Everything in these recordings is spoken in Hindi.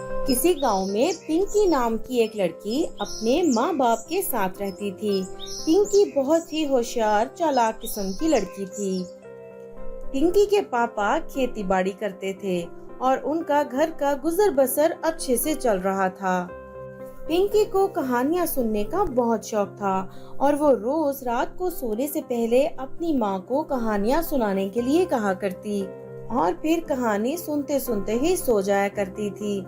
किसी गांव में पिंकी नाम की एक लड़की अपने माँ बाप के साथ रहती थी। पिंकी बहुत ही होशियार चालाक किस्म की लड़की थी। पिंकी के पापा खेती बाड़ी करते थे और उनका घर का गुजर बसर अच्छे से चल रहा था। पिंकी को कहानियां सुनने का बहुत शौक था और वो रोज रात को सोने से पहले अपनी माँ को कहानियां सुनाने के लिए कहा करती और फिर कहानी सुनते सुनते ही सो जाया करती थी।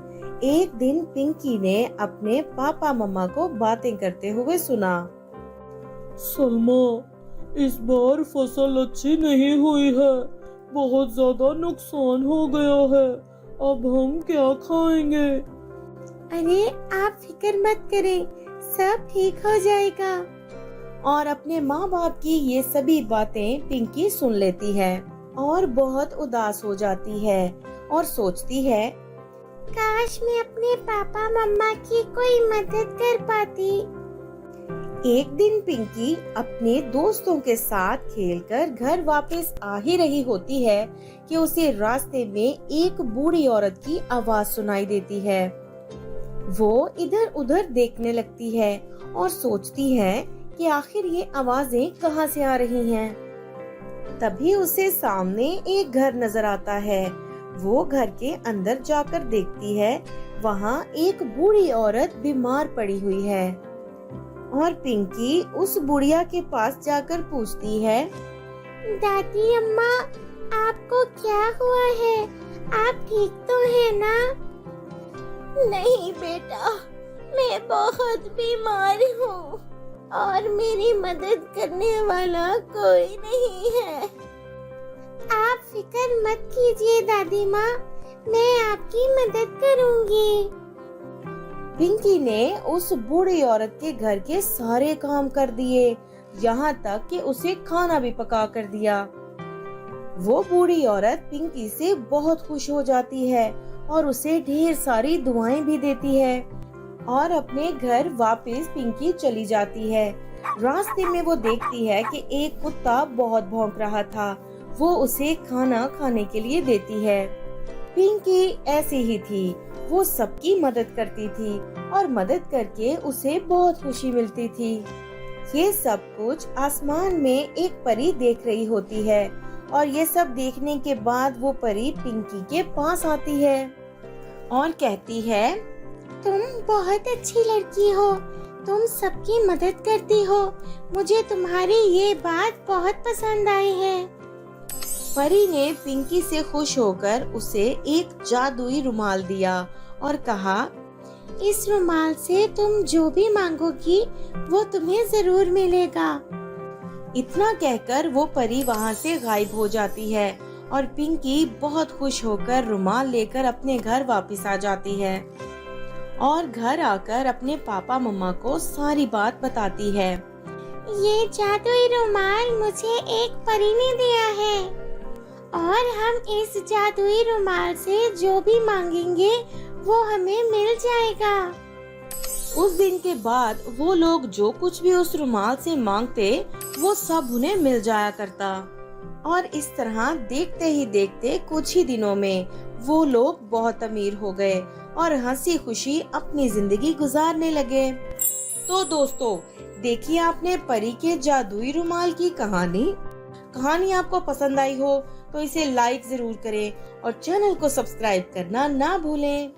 एक दिन पिंकी ने अपने पापा मम्मा को बातें करते हुए सुना। सलमा, इस बार फसल अच्छी नहीं हुई है, बहुत ज्यादा नुकसान हो गया है। अब हम क्या खाएंगे? अरे आप फिक्र मत करें, सब ठीक हो जाएगा। और अपने माँ बाप की ये सभी बातें पिंकी सुन लेती है और बहुत उदास हो जाती है और सोचती है, काश मैं अपने पापा मम्मा की कोई मदद कर पाती। एक दिन पिंकी अपने दोस्तों के साथ खेलकर घर वापस आ ही रही होती है कि उसे रास्ते में एक बूढ़ी औरत की आवाज सुनाई देती है। वो इधर उधर देखने लगती है और सोचती है कि आखिर ये आवाजें कहाँ से आ रही हैं। तभी उसे सामने एक घर नजर आता है। वो घर के अंदर जाकर देखती है, वहाँ एक बूढ़ी औरत बीमार पड़ी हुई है और पिंकी उस बुढ़िया के पास जाकर पूछती है, दादी अम्मा, आपको क्या हुआ है? आप ठीक तो है ना? नहीं बेटा, मैं बहुत बीमार हूँ और मेरी मदद करने वाला कोई नहीं है। आप फिक्र मत कीजिए दादी माँ, मैं आपकी मदद करूँगी। पिंकी ने उस बूढ़ी औरत के घर के सारे काम कर दिए, यहाँ तक कि उसे खाना भी पका कर दिया। वो बूढ़ी औरत पिंकी से बहुत खुश हो जाती है और उसे ढेर सारी दुआएं भी देती है और अपने घर वापस पिंकी चली जाती है। रास्ते में वो देखती है कि एक कुत्ता बहुत भौंक रहा था। वो उसे खाना खाने के लिए देती है। पिंकी ऐसी ही थी, वो सबकी मदद करती थी और मदद करके उसे बहुत खुशी मिलती थी। ये सब कुछ आसमान में एक परी देख रही होती है और ये सब देखने के बाद वो परी पिंकी के पास आती है और कहती है, तुम बहुत अच्छी लड़की हो, तुम सबकी मदद करती हो, मुझे तुम्हारी ये बात बहुत पसंद आई है। परी ने पिंकी से खुश होकर उसे एक जादुई रुमाल दिया और कहा, इस रुमाल से तुम जो भी मांगोगी वो तुम्हें जरूर मिलेगा। इतना कहकर वो परी वहाँ से गायब हो जाती है और पिंकी बहुत खुश होकर रुमाल लेकर अपने घर वापस आ जाती है और घर आकर अपने पापा मम्मा को सारी बात बताती है। ये जादुई रुमाल मुझे एक परी ने दिया है और हम इस जादुई रुमाल से जो भी मांगेंगे वो हमें मिल जाएगा। उस दिन के बाद वो लोग जो कुछ भी उस रुमाल से मांगते वो सब उन्हें मिल जाया करता और इस तरह देखते ही देखते कुछ ही दिनों में वो लोग बहुत अमीर हो गए और हंसी खुशी अपनी जिंदगी गुजारने लगे। तो दोस्तों, देखिए आपने परी के जादुई रुमाल की कहानी आपको पसंद आई हो तो इसे लाइक जरूर करें और चैनल को सब्सक्राइब करना ना भूलें।